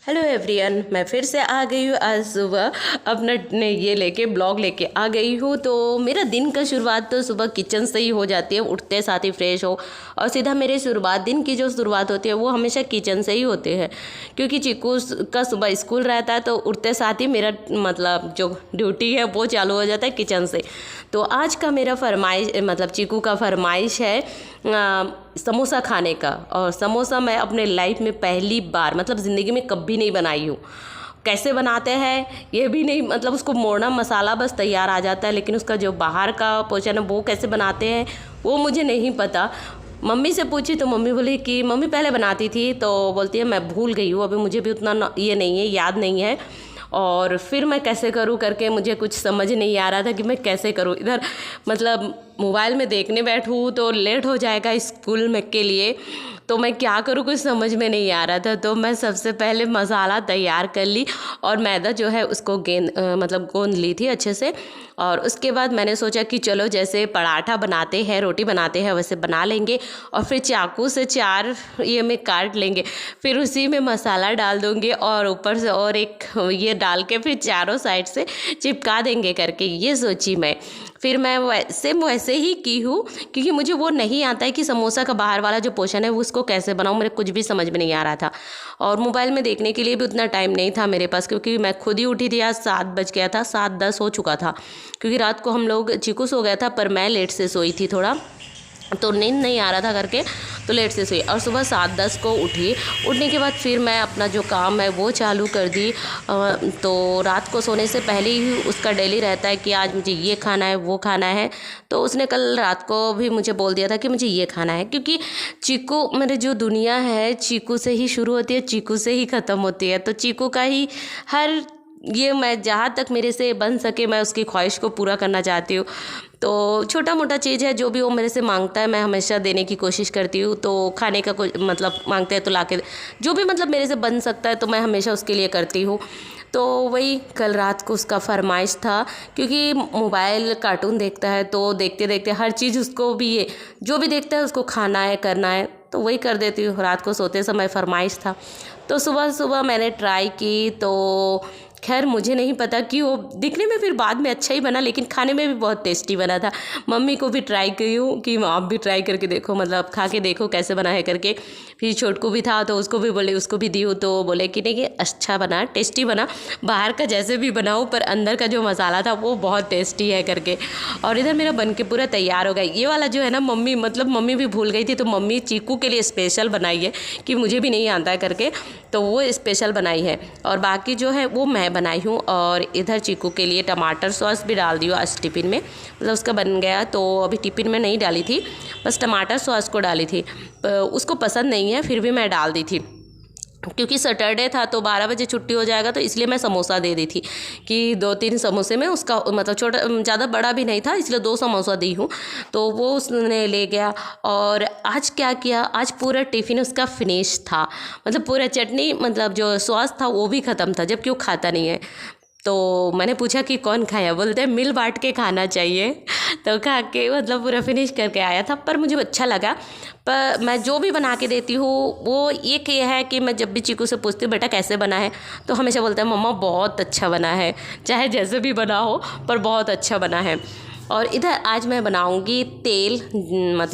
Hello everyone, मैं फिर से आ गई हूँ आज सुबह अपना ये लेके ब्लॉग लेके आ गई हूँ। तो मेरा दिन का शुरुआत तो सुबह किचन से ही हो जाती है। उठते साथ ही फ्रेश हो और सीधा मेरे दिन की जो शुरुआत होती है वो हमेशा किचन से ही होते हैं, क्योंकि चीकू का सुबह स्कूल रहता है। तो उठते साथ ही मेरा जो ड्यूटी है वो चालू हो जाता है किचन से। तो आज का मेरा चीकू का फरमाइश है समोसा खाने का। और समोसा मैं अपने लाइफ में पहली बार ज़िंदगी में कभी नहीं बनाई हूँ। कैसे बनाते हैं ये भी नहीं, उसको मोड़ना मसाला बस तैयार आ जाता है, लेकिन उसका जो बाहर का पोर्शन है वो कैसे बनाते हैं वो मुझे नहीं पता। मम्मी से पूछी तो मम्मी बोली कि मम्मी पहले बनाती थी, तो बोलती है मैं भूल गई हूँ, अभी मुझे भी उतना ये नहीं है, याद नहीं है। और फिर मैं कैसे करूँ करके मुझे कुछ समझ नहीं आ रहा था कि मैं कैसे करूँ। इधर मोबाइल में देखने बैठूँ तो लेट हो जाएगा स्कूल में के लिए, तो मैं क्या करूँ कुछ समझ में नहीं आ रहा था। तो मैं सबसे पहले मसाला तैयार कर ली और मैदा जो है उसको गूंद ली थी अच्छे से। और उसके बाद मैंने सोचा कि चलो जैसे पराठा बनाते हैं, रोटी बनाते हैं, वैसे बना लेंगे। और फिर चाकू से 4 ये में काट लेंगे, फिर उसी में मसाला डाल दूँगी और ऊपर से और एक ये डाल के फिर चारों साइड से चिपका देंगे करके ये सोची मैं। फिर मैं वैसे ही की हूँ, क्योंकि मुझे वो नहीं आता है कि समोसा का बाहर वाला जो पोर्शन है वो उसको कैसे बनाऊँ, मेरे कुछ भी समझ में नहीं आ रहा था। और मोबाइल में देखने के लिए भी उतना टाइम नहीं था मेरे पास, क्योंकि मैं खुद ही उठी थी। आज 7 बज गया था, 7:10 हो चुका था, क्योंकि रात को हम लोग चीकू सो गया था पर मैं लेट से सोई थी थोड़ा, तो नींद नहीं आ रहा था करके, तो लेट से सोई। और सुबह 7:10 को उठी। उठने के बाद फिर मैं अपना जो काम है वो चालू कर दी। तो रात को सोने से पहले ही उसका डेली रहता है कि आज मुझे ये खाना है वो खाना है। तो उसने कल रात को भी मुझे बोल दिया था कि मुझे ये खाना है, क्योंकि चीकू मेरी जो दुनिया है चीकू से ही शुरू होती है, चीकू से ही ख़त्म होती है। तो चीकू का ही हर ये मैं जहाँ तक मेरे से बन सके मैं उसकी ख्वाहिश को पूरा करना चाहती हूँ। तो छोटा मोटा चीज़ है जो भी वो मेरे से मांगता है मैं हमेशा देने की कोशिश करती हूँ। तो खाने का कोई मांगते हैं तो लाके जो भी मेरे से बन सकता है तो मैं हमेशा उसके लिए करती हूँ। तो वही कल रात को उसका फरमाइश था, क्योंकि मोबाइल कार्टून देखता है तो देखते देखते हर चीज़ उसको भी ये जो भी देखता है उसको खाना है करना है, तो वही कर देती हूँ। रात को सोते समय फरमाइश था तो सुबह सुबह मैंने ट्राई की। तो खैर मुझे नहीं पता कि वो दिखने में फिर बाद में अच्छा ही बना, लेकिन खाने में भी बहुत टेस्टी बना था। मम्मी को भी ट्राई की हूँ कि आप भी ट्राई करके देखो, खा के देखो कैसे बना है करके। फिर छोटकू भी था तो उसको भी बोले, उसको भी दी हूँ तो बोले कि नहीं अच्छा बना, टेस्टी बना, बाहर का जैसे भी बनाओ पर अंदर का जो मसाला था वो बहुत टेस्टी है करके। और इधर मेरा बन के पूरा तैयार हो गया। ये वाला जो है ना मम्मी भी भूल गई थी, तो मम्मी चीकू के लिए स्पेशल बनाई है कि मुझे भी नहीं आता है करके, तो वो स्पेशल बनाई है। और बाकी जो है वो मैं बनाई हूँ। और इधर चीकू के लिए टमाटर सॉस भी डाल दी आज टिफ़िन में, उसका बन गया। तो अभी टिफ़िन में नहीं डाली थी, बस टमाटर सॉस को डाली थी। उसको पसंद नहीं है फिर भी मैं डाल दी थी, क्योंकि सैटरडे था तो 12 बजे छुट्टी हो जाएगा, तो इसलिए मैं समोसा दे दी थी कि 2-3 समोसे में उसका छोटा ज़्यादा बड़ा भी नहीं था, इसलिए 2 समोसा दी हूँ। तो वो उसने ले गया। और आज क्या किया, आज पूरा टिफ़िन उसका फिनिश था, पूरा चटनी जो सॉस था वो भी ख़त्म था, जबकि वो खाता नहीं है। तो मैंने पूछा कि कौन खाया, बोलते हैं मिल बांट के खाना चाहिए। तो खा के पूरा फिनिश करके आया था। पर मुझे अच्छा लगा। पर मैं जो भी बना के देती हूँ वो एक ये है कि मैं जब भी चीकू से पूछती हूँ बेटा कैसे बना है, तो हमेशा बोलता है मम्मा बहुत अच्छा बना है, चाहे जैसे भी बना हो पर बहुत अच्छा बना है। और इधर आज मैं बनाऊंगी तेल,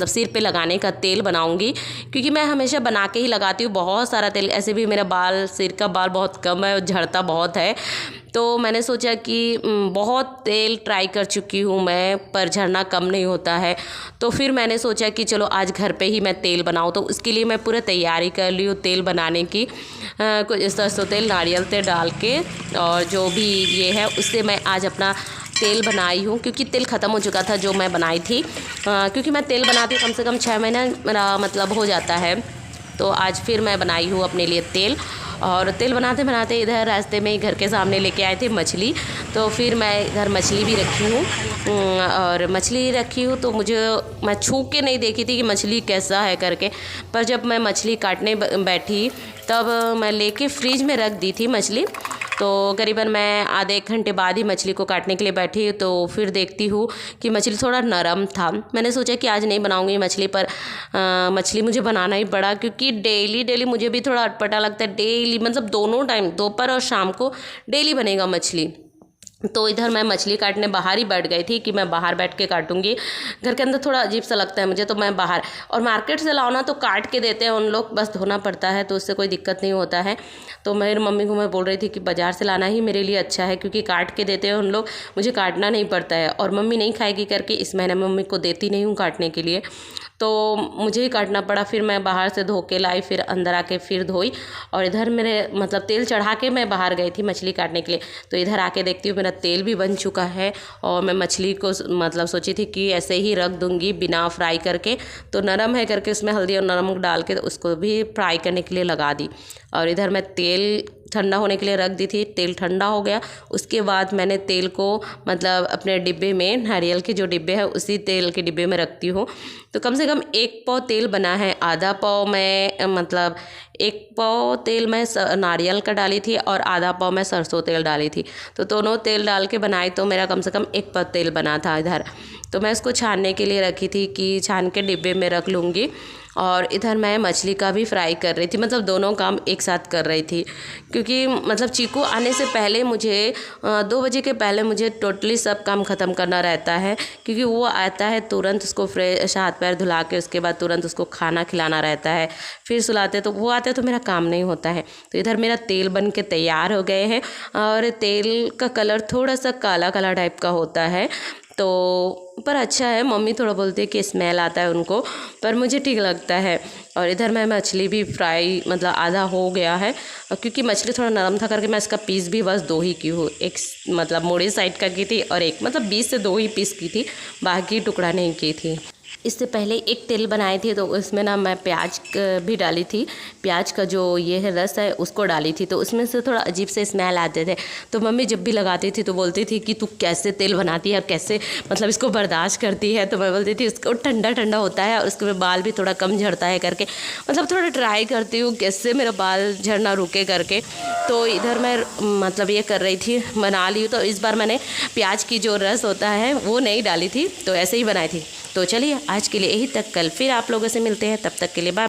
सिर पे लगाने का तेल बनाऊंगी, क्योंकि मैं हमेशा बना के ही लगाती हूँ बहुत सारा तेल। ऐसे भी मेरा सिर का बाल बहुत कम है और झड़ता बहुत है, तो मैंने सोचा कि बहुत तेल ट्राई कर चुकी हूँ मैं पर झड़ना कम नहीं होता है। तो फिर मैंने सोचा कि चलो आज घर पे ही मैं तेल बनाऊँ। तो उसके लिए मैं पूरा तैयारी कर ली हूँ तेल बनाने की। कुछ सरसों तेल, नारियल तेल डाल के और जो भी ये है उससे मैं आज अपना तेल बनाई हूँ, क्योंकि तेल ख़त्म हो चुका था जो मैं बनाई थी। क्योंकि मैं तेल बनाती कम से कम 6 महीना मेरा हो जाता है। तो आज फिर मैं बनाई हूँ अपने लिए तेल। और तेल बनाते बनाते इधर रास्ते में ही घर के सामने लेके आए थे मछली, तो फिर मैं इधर मछली भी रखी हूँ। और मछली रखी हूँ तो मैं छू के नहीं देखी थी कि मछली कैसा है करके, पर जब मैं मछली काटने बैठी तब मैं लेके फ्रिज में रख दी थी मछली। तो करीबन मैं आधे 1 घंटे बाद ही मछली को काटने के लिए बैठी, तो फिर देखती हूँ कि मछली थोड़ा नरम था। मैंने सोचा कि आज नहीं बनाऊँगी मछली, पर मछली मुझे बनाना ही पड़ा, क्योंकि डेली मुझे भी थोड़ा अटपटा लगता है। डेली मतलब दोनों टाइम, दोपहर और शाम को डेली बनेगा मछली। तो इधर मैं मछली काटने बाहर ही बैठ गई थी कि मैं बाहर बैठ के काटूंगी। घर के अंदर थोड़ा अजीब सा लगता है मुझे, तो मैं बाहर, और मार्केट से लाओ ना तो काट के देते हैं उन लोग, बस धोना पड़ता है, तो उससे कोई दिक्कत नहीं होता है। तो मेरी मम्मी को मैं बोल रही थी कि बाज़ार से लाना ही मेरे लिए अच्छा है, क्योंकि काट के देते हैं उन लोग, मुझे काटना नहीं पड़ता है। और मम्मी नहीं खाएगी करके इस महीने मम्मी को देती नहीं हूँ काटने के लिए, तो मुझे ही काटना पड़ा। फिर मैं बाहर से धो के लाई, फिर अंदर आके फिर धोई, और इधर मेरे मतलब तेल चढ़ा के मैं बाहर गई थी मछली काटने के लिए। तो इधर आके देखती हूँ मेरा तेल भी बन चुका है, और मैं मछली को मतलब सोची थी कि ऐसे ही रख दूँगी बिना फ्राई करके, तो नरम है करके उसमें हल्दी और नमक डाल के उसको भी फ्राई करने के लिए लगा दी। और इधर मैं तेल ठंडा होने के लिए रख दी थी। तेल ठंडा हो गया, उसके बाद मैंने तेल को मतलब अपने डिब्बे में, नारियल के जो डिब्बे हैं उसी तेल के डिब्बे में रखती हूँ। तो कम से कम 1 पाव तेल बना है। आधा पाव मैं मतलब 1 पाव तेल मैं नारियल का डाली थी, और आधा पाव मैं सरसों तेल डाली थी। तो दोनों तेल डाल के बनाई, तो मेरा कम से कम 1 पाव तेल बना था इधर। तो मैं इसको छानने के लिए रखी थी कि छान के डिब्बे में रख लूँगी। और इधर मैं मछली का भी फ्राई कर रही थी, मतलब दोनों काम एक साथ कर रही थी, क्योंकि मतलब चीकू आने से पहले मुझे 2 बजे के पहले मुझे टोटली सब काम ख़त्म करना रहता है, क्योंकि वो आता है तुरंत उसको फ्रेश हाथ पैर धुला के उसके बाद तुरंत उसको खाना खिलाना रहता है, फिर सुलाते, तो वो आते तो मेरा काम नहीं होता है। तो इधर मेरा तेल बन के तैयार हो गए हैं, और तेल का कलर थोड़ा सा काला काला टाइप का होता है, तो पर अच्छा है। मम्मी थोड़ा बोलती है कि स्मेल आता है उनको, पर मुझे ठीक लगता है। और इधर मैं मछली भी फ्राई मतलब आधा हो गया है, क्योंकि मछली थोड़ा नरम था करके मैं इसका पीस भी बस 2 ही की हूँ। एक मतलब मोड़े साइड का की थी, और एक मतलब 20 से 2 ही पीस की थी, बाकी टुकड़ा नहीं की थी। इससे पहले एक तेल बनाए थे, तो उसमें ना मैं प्याज भी डाली थी। प्याज का जो ये है रस है उसको डाली थी, तो उसमें से थोड़ा अजीब से स्मेल आते थे। तो मम्मी जब भी लगाती थी तो बोलती थी कि तू कैसे तेल बनाती है और कैसे मतलब इसको बर्दाश्त करती है। तो मैं बोलती थी उसको ठंडा ठंडा होता है और उसके बाल भी थोड़ा कम झड़ता है करके, मतलब थोड़ा ट्राई करती हूँ कैसे मेरा बाल झड़ना रुके करके। तो इधर मैं मतलब ये कर रही थी, बना ली। तो इस बार मैंने प्याज की जो रस होता है वो नहीं डाली थी, तो ऐसे ही बनाई थी। तो चलिए आज के लिए यही तक, कल फिर आप लोगों से मिलते हैं, तब तक के लिए बाय।